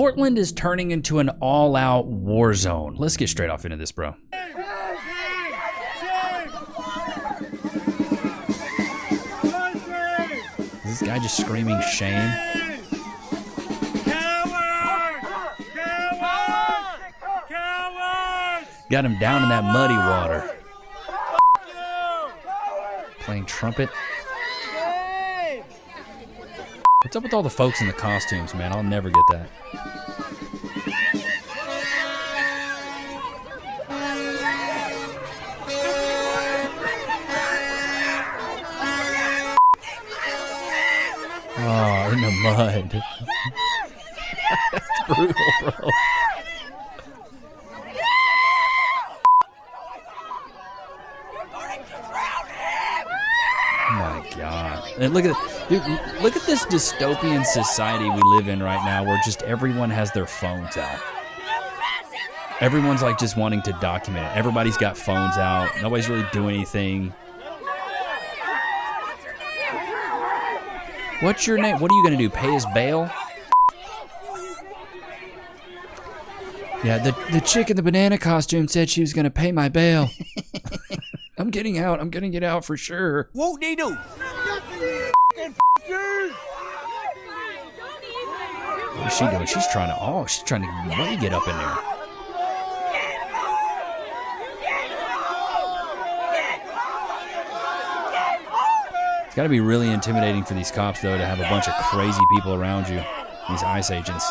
Portland is turning into an all-out war zone. Let's get straight off into this, bro. Is this guy just screaming shame? Got him down in that muddy water. Playing trumpet. What's up with all the folks in the costumes, man? I'll never get that. Oh, in the mud. That's brutal, bro. Oh my God. And look at dude, look at this dystopian society we live in right now where just everyone has their phones out. Everyone's like just wanting to document it. Everybody's got phones out. Nobody's really doing anything. What's your name? What are you going to do? Pay his bail? Yeah, the chick in the banana costume said she was going to pay my bail. I'm getting out. I'm going to get out for sure. Won't they do? What is she doing? She's trying to way get up in there. It's got to be really intimidating for these cops, though, to have a bunch of crazy people around you. These ICE agents.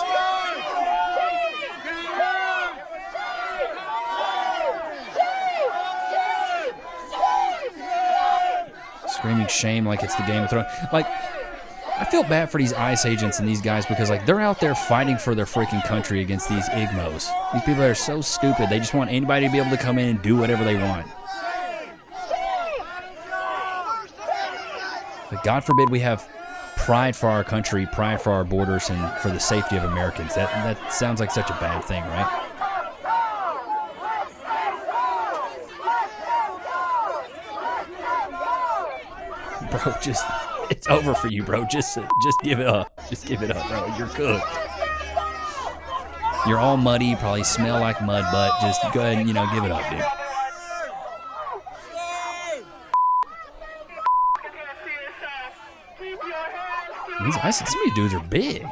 Screaming shame like it's the Game of Thrones. Like, I feel bad for these ICE agents and these guys because, like, they're out there fighting for their freaking country against these igmos. These people are so stupid. They just want anybody to be able to come in and do whatever they want. But God forbid we have pride for our country, pride for our borders, and for the safety of Americans. That sounds like such a bad thing, right? Bro, it's over for you, bro. Just give it up. Just give it up, bro. You're cooked. You're all muddy, you probably smell like mud, but just go ahead and, give it up, dude. Some of these dudes are big.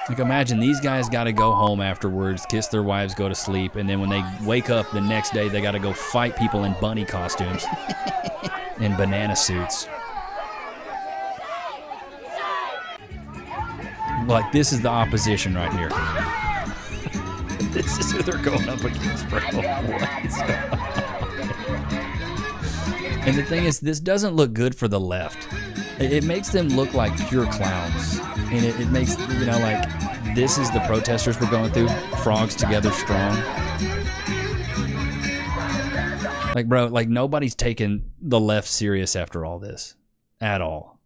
Like, imagine these guys got to go home afterwards, kiss their wives, go to sleep, and then when they wake up the next day, they got to go fight people in bunny costumes and banana suits. Like, this is the opposition right here. This is who they're going up against, bro. And the thing is, this doesn't look good for the left. It makes them look like pure clowns. And it makes, like, this is the protesters we're going through. Frogs together strong. Like, bro, like, nobody's taking the left serious after all this. At all.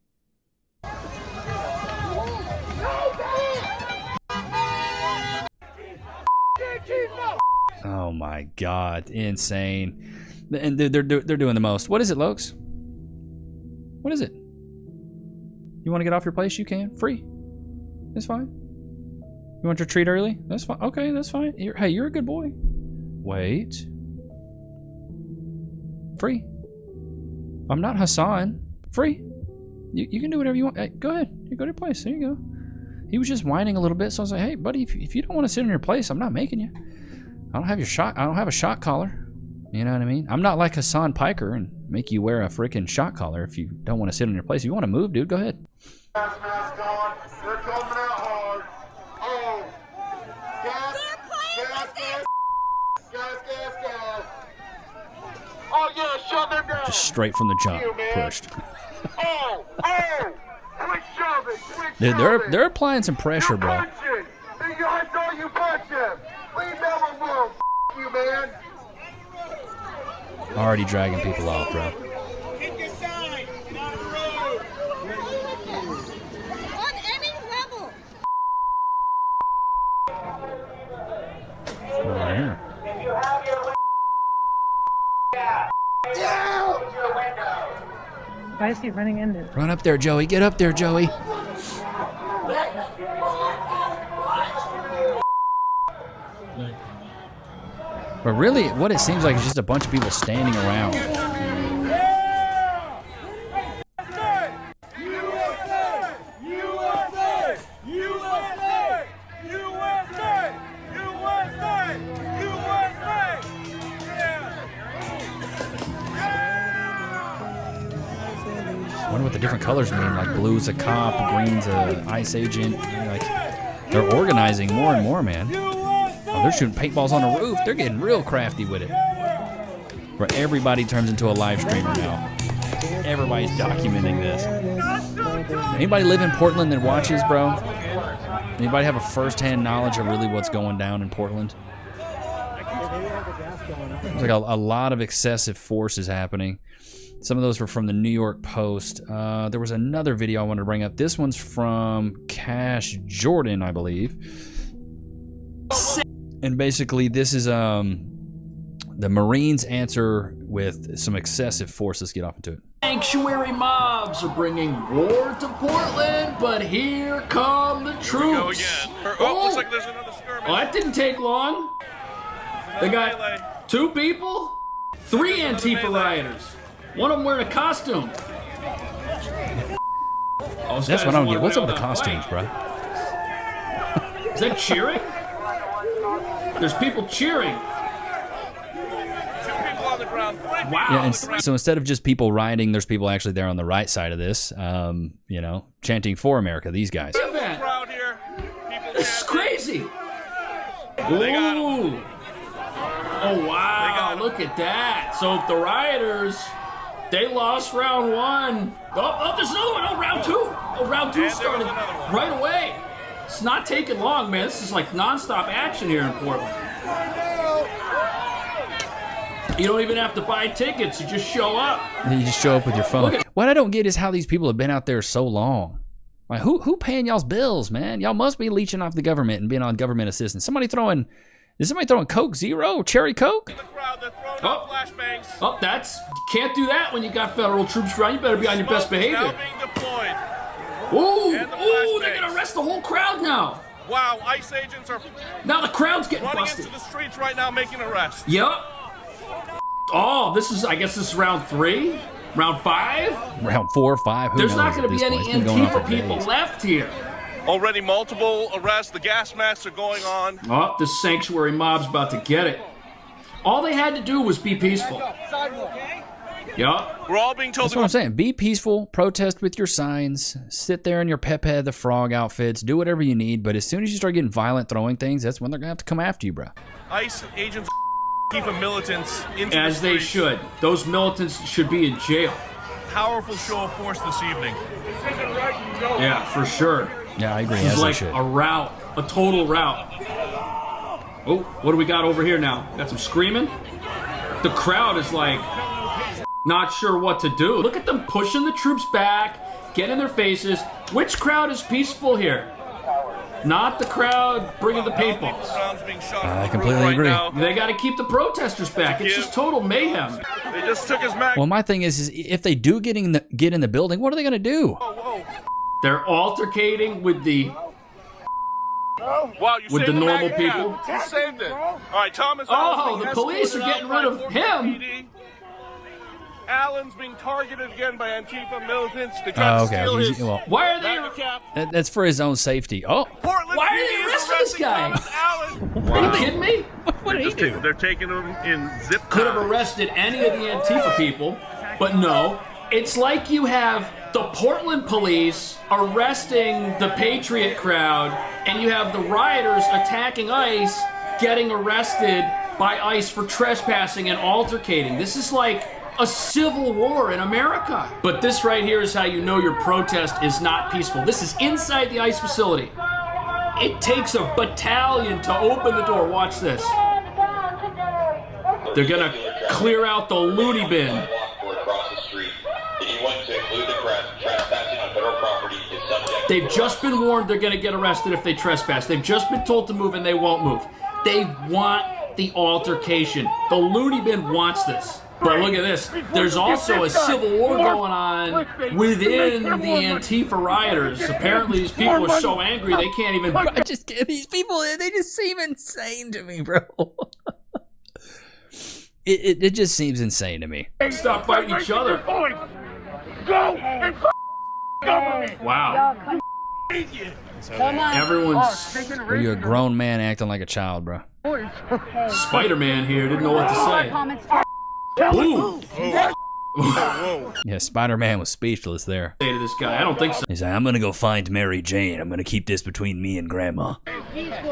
Oh, my God. Insane. And they're doing the most. What is it, Lokes? What is it? You want to get off your place? You can. Free. It's fine. You want your treat early? That's fine. Okay, that's fine. Hey, you're a good boy. Wait. Free. I'm not Hassan. Free. You can do whatever you want. Hey, go ahead. You go to your place. There you go. He was just whining a little bit, so I was like, hey, buddy, if you don't want to sit in your place, I'm not making you. I don't have a shot collar. You know what I mean? I'm not like Hassan Piker and make you wear a freaking shot collar if you don't want to sit in your place. If you want to move, dude, go ahead. Mask on. They're coming out hard. Oh. Gas. Oh, yeah, shove them down. Just straight from the jump, pushed. Oh. Quit shoving. Dude, they're applying some pressure, bro. I saw you punch him. Leave that one alone. You, man. Already dragging people off, bro. Kick aside. Not the road. On any level. Over here. If you have your Why is he running into? Run up there, Joey. Get up there, Joey. But really, what it seems like is just a bunch of people standing around. I wonder what the different colors mean. Like blue's a cop, green's a ICE agent. Like they're organizing more and more, man. Oh, they're shooting paintballs on the roof. They're getting real crafty with it. Where everybody turns into a live streamer now. Everybody's documenting this. Anybody live in Portland that watches, bro? Anybody have a first-hand knowledge of really what's going down in Portland? There's like a lot of excessive force is happening. Some of those were from the New York Post. There was another video I wanted to bring up. This one's from Cash Jordan, I believe. And basically, this is the Marines answer with some excessive force. Let's get off into it. Sanctuary mobs are bringing war to Portland, but here come the troops. Here we go again. Oh, looks like there's another skirmish. Oh, that didn't take long. They got 2 people, 3 Antifa rioters. One of them wearing a costume. That's what I don't get. What's up with the costumes, bro? Is that cheering? There's people cheering. 2 people on the ground. Wow. Yeah, and so instead of just people rioting, there's people actually there on the right side of this, you know, chanting for America, these guys. Crowd here. People This is crazy. They got Ooh. Oh, wow. Look at that. So the rioters, they lost round 1. Oh, there's another one. Oh, round 2. Oh, round 2 started right away. It's not taking long, man. This is like nonstop action here in Portland. You don't even have to buy tickets. You just show up. And you just show up with your phone. What I don't get is how these people have been out there so long. Like, who paying y'all's bills, man? Y'all must be leeching off the government and being on government assistance. Is somebody throwing Coke Zero, Cherry Coke? Flashbangs. Oh, can't do that when you got federal troops around. You better be on your best behavior. Now being deployed. Ooh, And the they're gonna arrest the whole crowd now. Wow, ICE agents are Now the crowd's getting running busted. into the streets right now making arrests. Yep. Oh, I guess this is round 3? Round 5? Round 4 or 5. Who There's knows not going at to be this any point? It's been going on Antifa for people days. left here. Already multiple arrests. The gas masks are going on. Oh, this sanctuary mob's about to get it. All they had to do was be peaceful. Yep. We're all being told That's what I'm saying. Be peaceful. Protest with your signs. Sit there in your Pepe the Frog outfits. Do whatever you need. But as soon as you start getting violent, throwing things, that's when they're going to have to come after you, bro. ICE agents Antifa militants into As the they streets. should. Those militants should be in jail. Powerful show of force this evening. Yeah, for sure. Yeah, I agree. It's As they like should. a rout. A total rout. Oh, what do we got over here now? Got some screaming? The crowd is like not sure what to do. Look at them pushing the troops back, get in their faces. Which crowd is peaceful here? Not the crowd bringing the paintballs. I completely agree. They got to keep the protesters back. It's just total mayhem. They just took his mag. Well, my thing is if they do get in the building, what are they going to do? They're altercating with the Wow, you with saved the normal mag. people. You saved it. All right, Thomas. Oh, Allen's being the police are escorted getting out rid by of him. PD. Allen's being targeted again by Antifa militants to try to Okay. steal his Well, Why are they? MAGA cap. that's for his own safety. Oh, Portland Why are PD they is arresting this guy? Thomas Allen. Are you kidding me? what did he do? They're taking him in zip Could have ties. arrested any of the Antifa people, but no. It's like you have the Portland police arresting the Patriot crowd, and you have the rioters attacking ICE, getting arrested by ICE for trespassing and altercating. This is like a civil war in America. But this right here is how you know your protest is not peaceful. This is inside the ICE facility. It takes a battalion to open the door. Watch this. They're gonna clear out the loony bin. They've just been warned they're gonna get arrested if they trespass. They've just been told to move and they won't move. They want the altercation. The loony bin wants this. But look at this. There's also a civil war going on within the Antifa rioters. Apparently these people are so angry they can't even... I just get these people. They just seem insane to me, bro. It just seems insane to me. Stop fighting each other. Go and government. Wow. Come on. Everyone's Are you a grown man acting like a child, bro? Spider-Man here. Didn't know what to say. Comments. Ooh. Yeah, Spider-Man was speechless there. Say to this guy, I don't think so. He's like, I'm gonna go find Mary Jane. I'm gonna keep this between me and Grandma.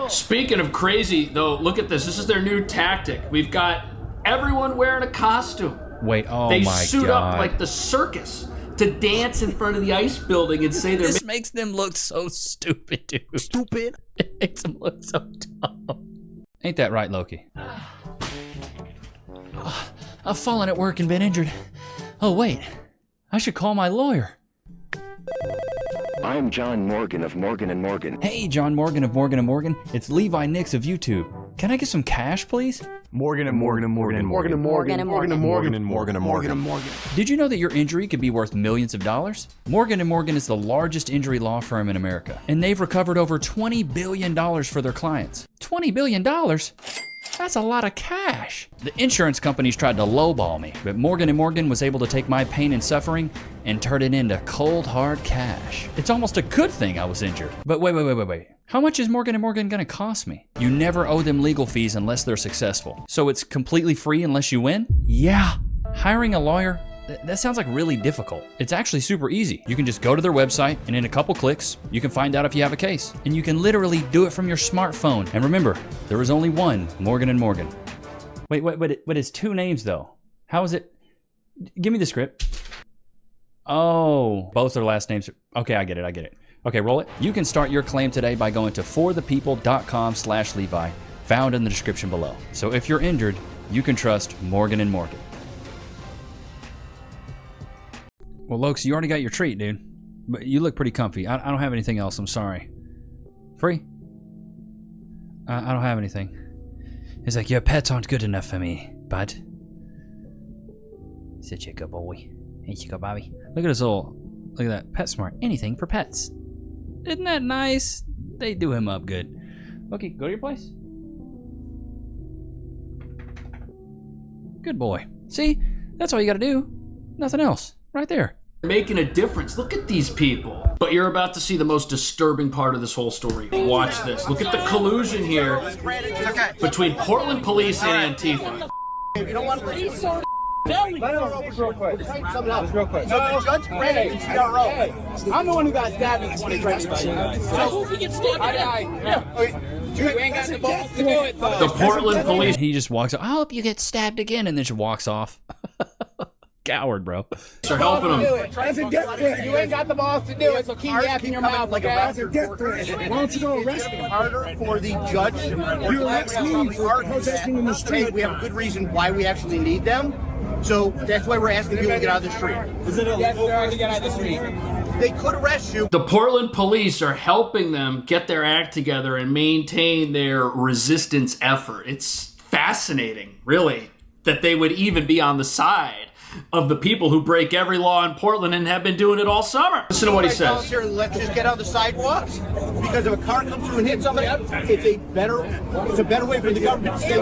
Speaking of crazy, though, look at this. This is their new tactic. We've got everyone wearing a costume. Wait, oh They my suit God. up like the circus to dance in front of the ice building and say they're... This makes them look so stupid, dude. Stupid? It makes them look so dumb. Ain't that right, Loki? I've fallen at work and been injured. Oh, wait. I should call my lawyer. I'm John Morgan of Morgan & Morgan. Hey, John Morgan of Morgan & Morgan. It's Levi Nichs of YouTube. Can I get some cash, please? Morgan & Morgan & Morgan & Morgan & Morgan and Morgan. Morgan & Morgan & Morgan. Did you know that your injury could be worth millions of dollars? Morgan & Morgan is the largest injury law firm in America, and they've recovered over $20 billion for their clients. $20 billion? That's a lot of cash. The insurance companies tried to lowball me, but Morgan & Morgan was able to take my pain and suffering and turn it into cold, hard cash. It's almost a good thing I was injured. But wait. How much is Morgan & Morgan gonna cost me? You never owe them legal fees unless they're successful. So it's completely free unless you win? Yeah. Hiring a lawyer? That sounds like really difficult. It's actually super easy. You can just go to their website, and in a couple clicks, you can find out if you have a case. And you can literally do it from your smartphone. And remember, there is only one Morgan & Morgan. Wait, but it's two names though. How is it? Give me the script. Oh, both their last names. Okay, I get it. Okay, roll it. You can start your claim today by going to forthepeople.com/Levi, found in the description below. So if you're injured, you can trust Morgan & Morgan. Well, Lokes, you already got your treat, dude. But you look pretty comfy. I don't have anything else. I'm sorry. Free? I don't have anything. He's like, your pets aren't good enough for me, bud. Such a good boy. Ain't you go, Bobby? Look at his little... Look at that. PetSmart. Anything for pets. Isn't that nice? They do him up good. Okay, go to your place. Good boy. See? That's all you gotta do. Nothing else. Right there. Making a difference. Look at these people. But you're about to see the most disturbing part of this whole story. Watch this. Look at the collusion here between Portland police and Antifa. You don't want to leave, so real quick. Real quick. So the judge granted the TRO. I'm the one who got stabbed in 2020. So we get stabbed. You ain't got the balls to do it, though. The Portland police. He just walks up. I hope you get stabbed again, and then just walks off. Coward, bro. Are helping him. You ain't got the balls to do it, so keep yapping your mouth like a bastard. Why don't you go arrest me? Harder for the judge. You arrest me for protesting in the street. We have a good reason why we actually need them. So that's why we're asking people to get out of the street. Is it illegal to get out of the street? They could arrest you. The Portland police are helping them get their act together and maintain their resistance effort. It's fascinating, really, that they would even be on the side of the people who break every law in Portland and have been doing it all summer. Listen to what he says. Here, let's just get on the sidewalks, because if a car comes through and hits somebody, it's a better way for the government to stay.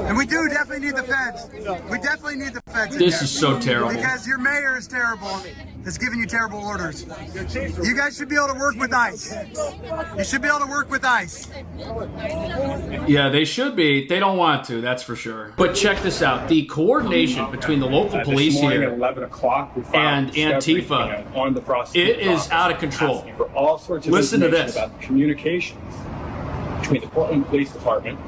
And we do definitely need the feds. We definitely need the feds. This is so terrible. Because your mayor is terrible. Is giving you terrible orders. You guys should be able to work with ICE. You should be able to work with ICE. Yeah, they should be. They don't want to, that's for sure. But check this out. The coordination between the local police here at 11 o'clock, and Antifa, on the it is out of control. For all sorts of Listen to information this. about the communications between the Portland Police Department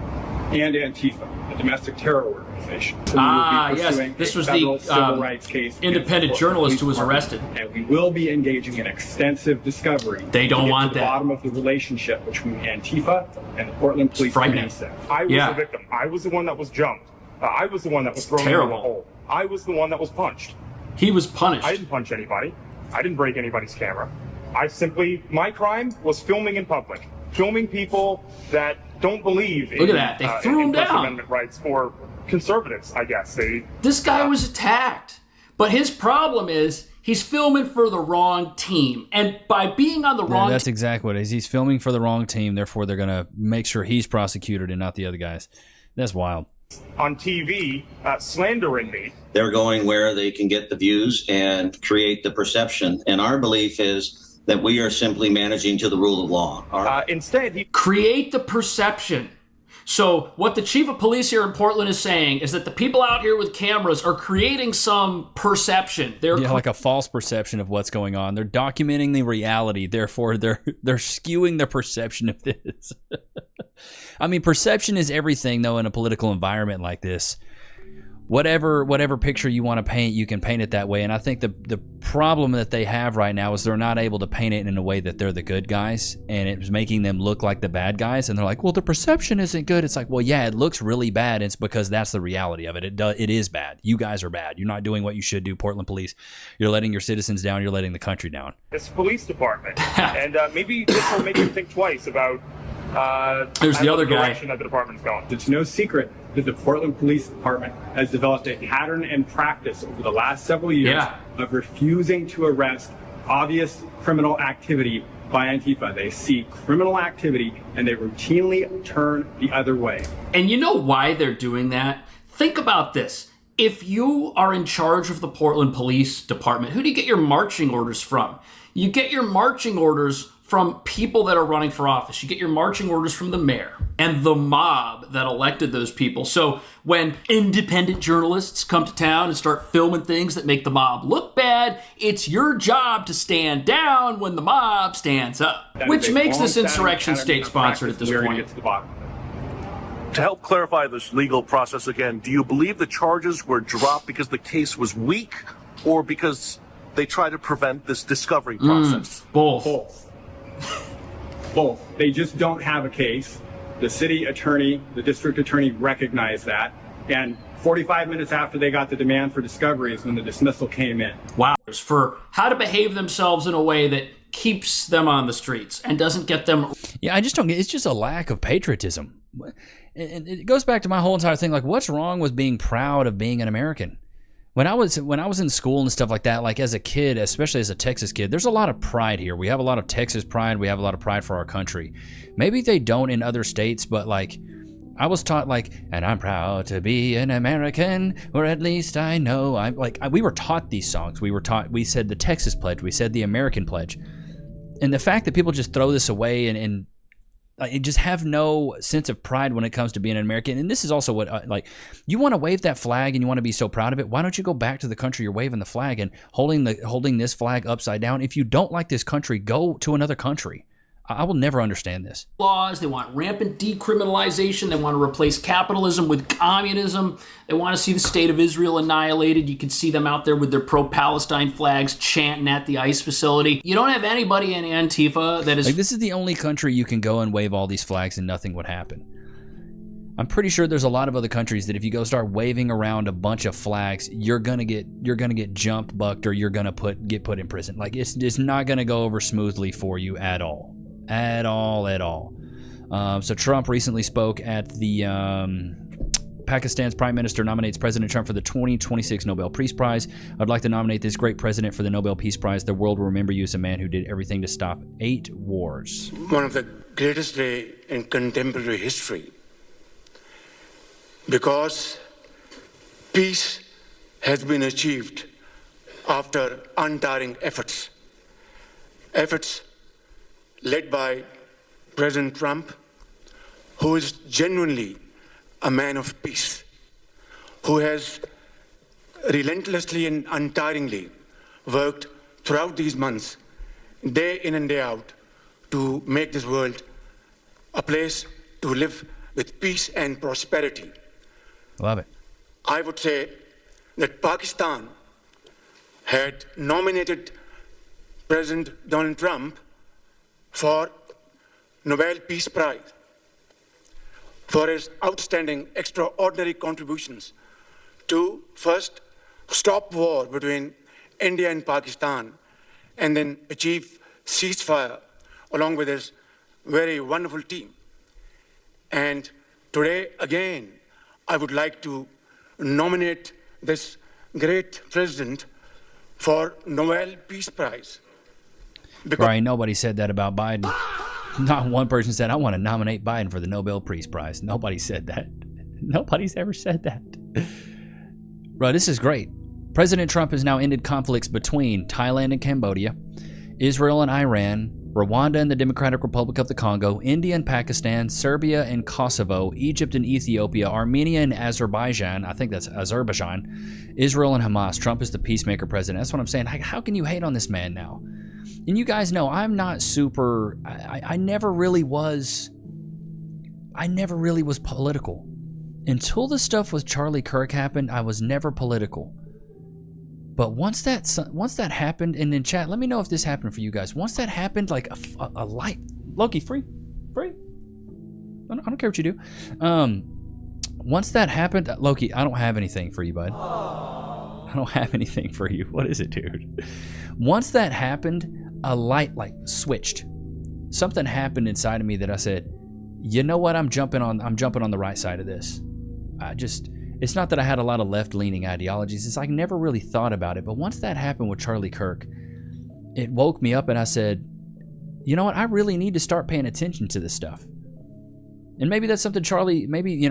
and Antifa, the domestic terror organization. So yes. This was the civil rights case independent journalist who was arrested. And we will be engaging in extensive discovery. They don't want to that. The bottom of the relationship between Antifa and the Portland Police frightening. I was the victim. I was the one that was jumped. I was the one that was thrown into the hole. I was the one that was punched. He was punished. I didn't punch anybody. I didn't break anybody's camera. My crime was filming in public. Filming people that don't believe in, look at that. They threw him First down. Amendment rights for conservatives, I guess. This guy was attacked. But his problem is he's filming for the wrong team. And by being on the wrong that's exactly what it is. He's filming for the wrong team, therefore they're going to make sure he's prosecuted and not the other guys. That's wild. on TV slandering me. They're going where they can get the views and create the perception. And our belief is that we are simply managing to the rule of law. Instead, he create the perception. So what the chief of police here in Portland is saying is that the people out here with cameras are creating some perception. They're like a false perception of what's going on. They're documenting the reality. Therefore, they're skewing the perception of this. I mean, perception is everything, though, in a political environment like this. Whatever picture you want to paint, you can paint it that way. And I think the problem that they have right now is they're not able to paint it in a way that they're the good guys, and it's making them look like the bad guys. And they're like, well, the perception isn't good. It's like, well, yeah, it looks really bad. It's because that's the reality of it. It is bad. You guys are bad. You're not doing what you should do, Portland police. You're letting your citizens down. You're letting the country down. this police department, and maybe this will make you think twice about there's the other guy. direction that the department's going. It's no secret that the Portland Police Department has developed a pattern and practice over the last several years of refusing to arrest obvious criminal activity by Antifa. They see criminal activity and they routinely turn the other way. And you know why they're doing that? Think about this. If you are in charge of the Portland Police Department, who do you get your marching orders from? You get your marching orders from people that are running for office. You get your marching orders from the mayor and the mob that elected those people. So when independent journalists come to town and start filming things that make the mob look bad, it's your job to stand down when the mob stands up, which makes this insurrection state-sponsored at this point. To help clarify this legal process again, do you believe the charges were dropped because the case was weak or because they tried to prevent this discovery process? Both. Both. They just don't have a case. The city attorney, the district attorney recognized that. And 45 minutes after they got the demand for discovery is when the dismissal came in. Wow. For how to behave themselves in a way that keeps them on the streets and doesn't get them. Yeah, I just don't get. It's just a lack of patriotism. And it goes back to my whole entire thing. Like, what's wrong with being proud of being an American? When I was in school and stuff like that, like as a kid, especially as a Texas kid, there's a lot of pride here. We have a lot of Texas pride. We have a lot of pride for our country. Maybe they don't in other states, but like I was taught like, and I'm proud to be an American, or at least I know we were taught these songs. We said the Texas pledge. We said the American pledge. And the fact that people just throw this away and just have no sense of pride when it comes to being an American. And this is also what, you want to wave that flag and you want to be so proud of it. Why don't you go back to the country you're waving the flag and holding this flag upside down? If you don't like this country, go to another country. I will never understand this. Laws, they want rampant decriminalization. They want to replace capitalism with communism. They want to see the state of Israel annihilated. You can see them out there with their pro-Palestine flags chanting at the ICE facility. You don't have anybody in Antifa that is... this is the only country you can go and wave all these flags and nothing would happen. I'm pretty sure there's a lot of other countries that if you go start waving around a bunch of flags, you're gonna get jumped, bucked, or you're gonna get put in prison. Like it's not gonna go over smoothly for you at all. At all. So Trump recently spoke at the Pakistan's Prime Minister nominates President Trump for the 2026 Nobel Peace Prize. I'd like to nominate this great president for the Nobel Peace Prize. The world will remember you as a man who did everything to stop 8 wars. One of the greatest days in contemporary history, because peace has been achieved after untiring efforts led by President Trump, who is genuinely a man of peace, who has relentlessly and untiringly worked throughout these months, day in and day out, to make this world a place to live with peace and prosperity. Love it. I would say that Pakistan had nominated President Donald Trump for Nobel Peace Prize for his outstanding, extraordinary contributions to first stop war between India and Pakistan and then achieve ceasefire along with his very wonderful team. And today, again, I would like to nominate this great president for Nobel Peace Prize. Right, nobody said that about Biden. Not one person said, I want to nominate Biden for the Nobel Peace Prize. Nobody said that. Nobody's ever said that. Bro, this is great. President Trump has now ended conflicts between Thailand and Cambodia, Israel and Iran, Rwanda and the Democratic Republic of the Congo, India and Pakistan, Serbia and Kosovo, Egypt and Ethiopia, Armenia and Azerbaijan, I think that's Azerbaijan, Israel and Hamas. Trump is the peacemaker president. That's what I'm saying. How can you hate on this man now? And you guys know I'm not super, I never really was political. Until the stuff with Charlie Kirk happened, I was never political. But once that happened, and in chat, let me know if this happened for you guys. Once that happened, like a light, Loki, free. I don't care what you do. Once that happened, Loki, I don't have anything for you, bud. I don't have anything for you. What is it, dude? Once that happened, a light like switched. Something happened inside of me that I said, you know what? I'm jumping on the right side of this. It's not that I had a lot of left-leaning ideologies. It's like I never really thought about it. But once that happened with Charlie Kirk, it woke me up and I said, you know what? I really need to start paying attention to this stuff. And maybe that's something Charlie, maybe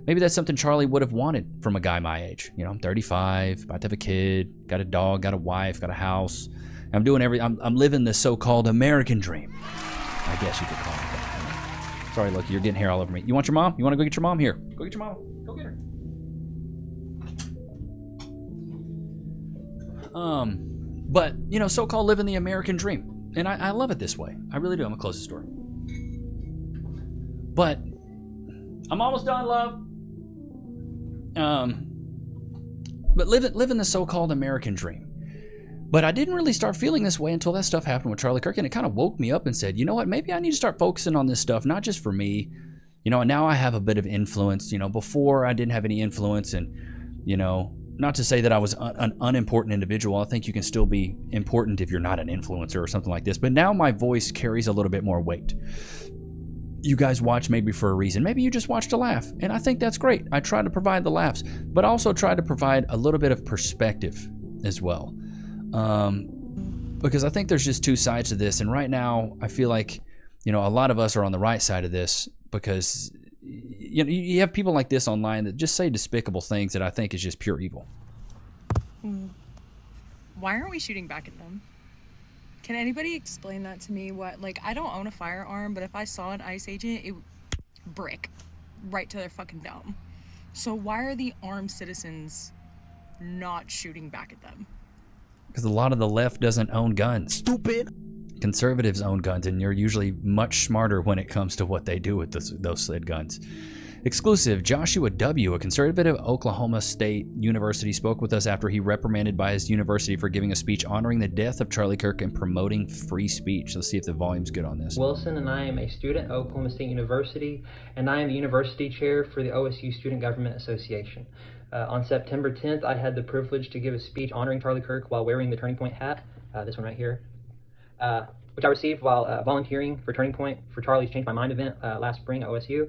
that's something Charlie would have wanted from a guy my age. You know, I'm 35, about to have a kid, got a dog, got a wife, got a house. I'm living the so-called American dream. I guess you could call it that. Sorry, Loki, you're getting hair all over me. You want your mom? You want to go get your mom? Here, go get your mom. Go get her. But, you know, so-called living the American dream. And I love it this way. I really do. I'm going to close this door. But I'm almost done, love. But living the so-called American dream. But I didn't really start feeling this way until that stuff happened with Charlie Kirk. And it kind of woke me up and said, you know what? Maybe I need to start focusing on this stuff, not just for me. You know, and now I have a bit of influence. You know, before I didn't have any influence. And, you know, not to say that I was an unimportant individual. I think you can still be important if you're not an influencer or something like this. But now my voice carries a little bit more weight. You guys watch maybe for a reason. Maybe you just watch to laugh. And I think that's great. I try to provide the laughs, but also try to provide a little bit of perspective as well. Because I think there's just two sides to this. And right now, I feel like, you know, a lot of us are on the right side of this because you know, you have people like this online that just say despicable things that I think is just pure evil. Why aren't we shooting back at them? Can anybody explain that to me? What, like, I don't own a firearm, but if I saw an ICE agent, it would brick right to their fucking dome. So why are the armed citizens not shooting back at them? Because a lot of the left doesn't own guns. Stupid. Conservatives own guns, and you're usually much smarter when it comes to what they do with those said guns. Exclusive, Joshua W., a conservative at Oklahoma State University, spoke with us after he reprimanded by his university for giving a speech honoring the death of Charlie Kirk and promoting free speech. Let's see if the volume's good on this. Wilson, and I am a student at Oklahoma State University, and I am the university chair for the OSU Student Government Association. On September 10th, I had the privilege to give a speech honoring Charlie Kirk while wearing the Turning Point hat, this one right here, which I received while volunteering for Turning Point for Charlie's Change My Mind event last spring at OSU.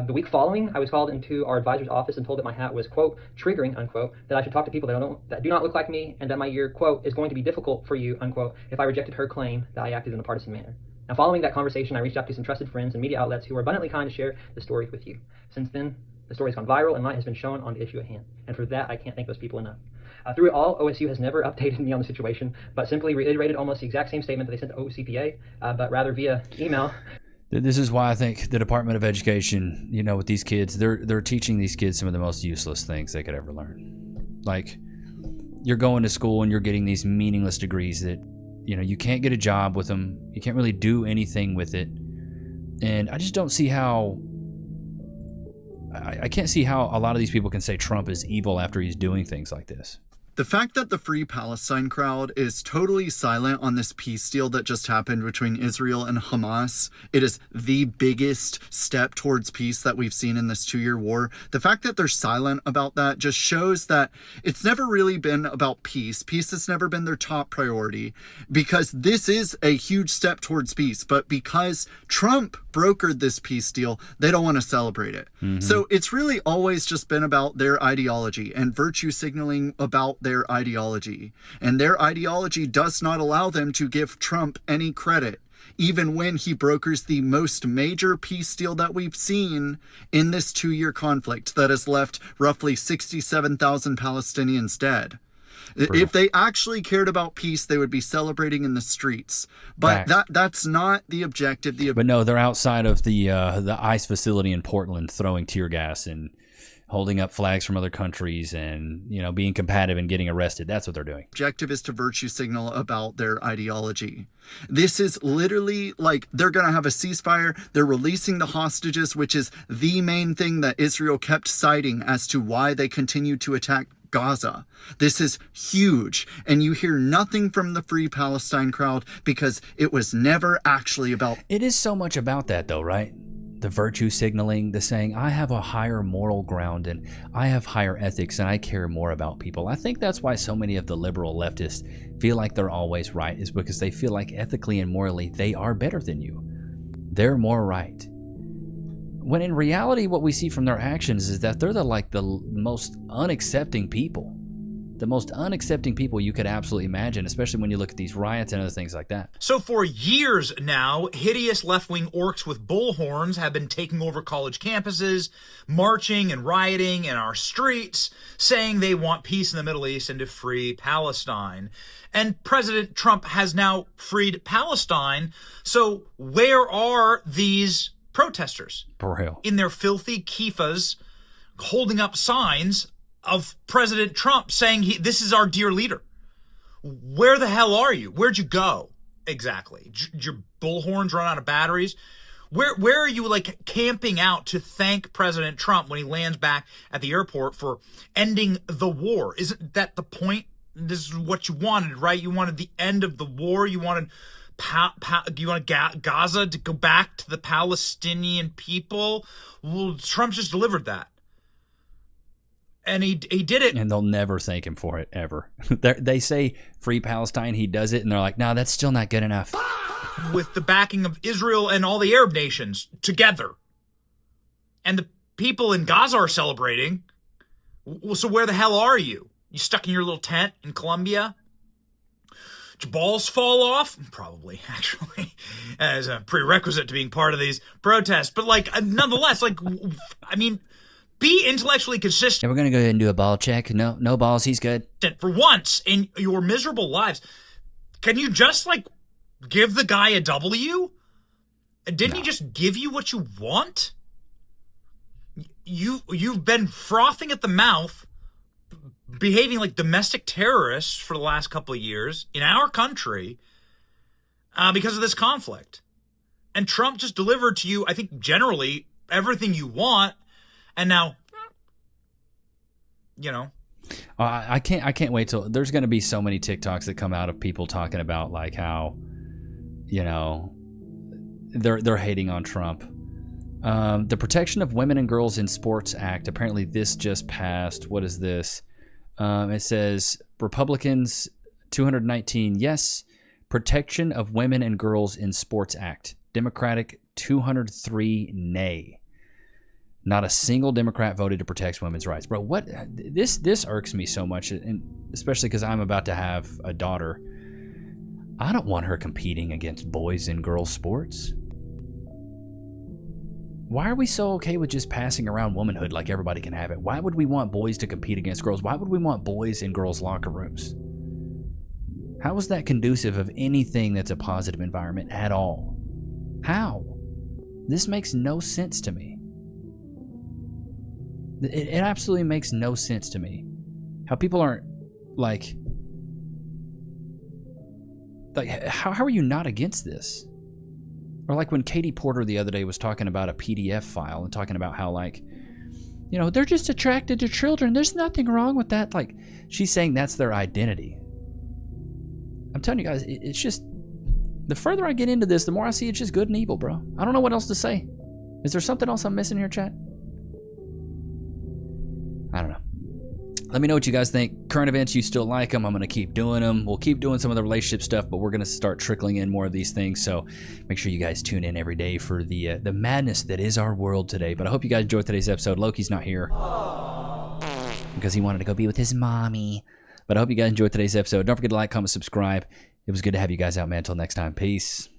The week following, I was called into our advisor's office and told that my hat was, quote, triggering, unquote, that I should talk to people that do not look like me, and that my year, quote, is going to be difficult for you, unquote, if I rejected her claim that I acted in a partisan manner. Now, following that conversation, I reached out to some trusted friends and media outlets who were abundantly kind to share the story with you. Since then, the story has gone viral and light has been shown on the issue at hand. And for that, I can't thank those people enough. Through it all, OSU has never updated me on the situation, but simply reiterated almost the exact same statement that they sent to OCPA, but rather via email. This is why I think the Department of Education, you know, with these kids, they're teaching these kids some of the most useless things they could ever learn. Like, you're going to school and you're getting these meaningless degrees that, you know, you can't get a job with them. You can't really do anything with it. And I just don't see how... I can't see how a lot of these people can say Trump is evil after he's doing things like this. The fact that the Free Palestine crowd is totally silent on this peace deal that just happened between Israel and Hamas, it is the biggest step towards peace that we've seen in this 2-year war. The fact that they're silent about that just shows that it's never really been about peace. Peace has never been their top priority, because this is a huge step towards peace. But because Trump brokered this peace deal, they don't want to celebrate it. So it's really always just been about their ideology and virtue signaling about their ideology. And their ideology does not allow them to give Trump any credit. even when he brokers the most major peace deal that we've seen in this 2-year conflict that has left roughly 67,000 Palestinians dead. Brutal. If they actually cared about peace, they would be celebrating in the streets. But that's not the objective. But no, they're outside of the ICE facility in Portland throwing tear gas and holding up flags from other countries and, you know, being combative and getting arrested. That's what they're doing. Objective is to virtue signal about their ideology. This is literally like they're going to have a ceasefire. They're releasing the hostages, which is the main thing that Israel kept citing as to why they continue to attack Gaza. This is huge, and you hear nothing from the Free Palestine crowd because it was never actually about. It is so much about that, though, right? The virtue signaling, the saying, I have a higher moral ground and I have higher ethics and I care more about people. I think that's why so many of the liberal leftists feel like they're always right, is because they feel like ethically and morally they are better than you. They're more right. When in reality, what we see from their actions is that they're the most unaccepting people. The most unaccepting people you could absolutely imagine, especially when you look at these riots and other things like that. So for years now, hideous left-wing orcs with bullhorns have been taking over college campuses, marching and rioting in our streets, saying they want peace in the Middle East and to free Palestine. And President Trump has now freed Palestine. So where are these protesters? For real. In their filthy kiffas, holding up signs of President Trump saying this is our dear leader. Where the hell are you? Where'd you go? Exactly. Did your bullhorns run out of batteries? Where are you, like, camping out to thank President Trump when he lands back at the airport for ending the war? Isn't that the point? This is what you wanted, right? You wanted the end of the war. You wanted do you want Gaza to go back to the Palestinian people? Well, Trump just delivered that. And he did it. And they'll never thank him for it, ever. They say free Palestine, he does it, and they're like, no, that's still not good enough. With the backing of Israel and all the Arab nations together. And the people in Gaza are celebrating. Well, so where the hell are you? You stuck in your little tent in Colombia? Did your balls fall off? Probably, actually, as a prerequisite to being part of these protests. But, like, nonetheless, like, I mean, be intellectually consistent. Yeah, we're going to go ahead and do a ball check. No balls, he's good. For once in your miserable lives, can you just, like, give the guy a W? Didn't he just give you what you want? You've been frothing at the mouth, behaving like domestic terrorists for the last couple of years in our country because of this conflict. And Trump just delivered to you, I think, generally everything you want. And now, you know. I can't wait till there's going to be so many TikToks that come out of people talking about, like, how, you know, they're hating on Trump. The Protection of Women and Girls in Sports Act. Apparently this just passed. What is this? It says Republicans 219 yes. Protection of Women and Girls in Sports Act. Democratic 203 nay. Not a single Democrat voted to protect women's rights. Bro, what? This irks me so much, and especially because I'm about to have a daughter. I don't want her competing against boys and girls sports. Why are we so okay with just passing around womanhood like everybody can have it? Why would we want boys to compete against girls? Why would we want boys in girls' locker rooms? How is that conducive of anything that's a positive environment at all? How? This makes no sense to me. It absolutely makes no sense to me. How people aren't, like how are you not against this? Or like when Katie Porter the other day was talking about a PDF file and talking about how, like, you know, they're just attracted to children. There's nothing wrong with that. Like, she's saying that's their identity. I'm telling you guys, it's just, the further I get into this, the more I see it's just good and evil, bro. I don't know what else to say. Is there something else I'm missing here, chat? I don't know. Let me know what you guys think. Current events, you still like them. I'm going to keep doing them. We'll keep doing some of the relationship stuff, but we're going to start trickling in more of these things. So make sure you guys tune in every day for the madness that is our world today. But I hope you guys enjoyed today's episode. Loki's not here because he wanted to go be with his mommy. But I hope you guys enjoyed today's episode. Don't forget to like, comment, subscribe. It was good to have you guys out, man. Until next time. Peace.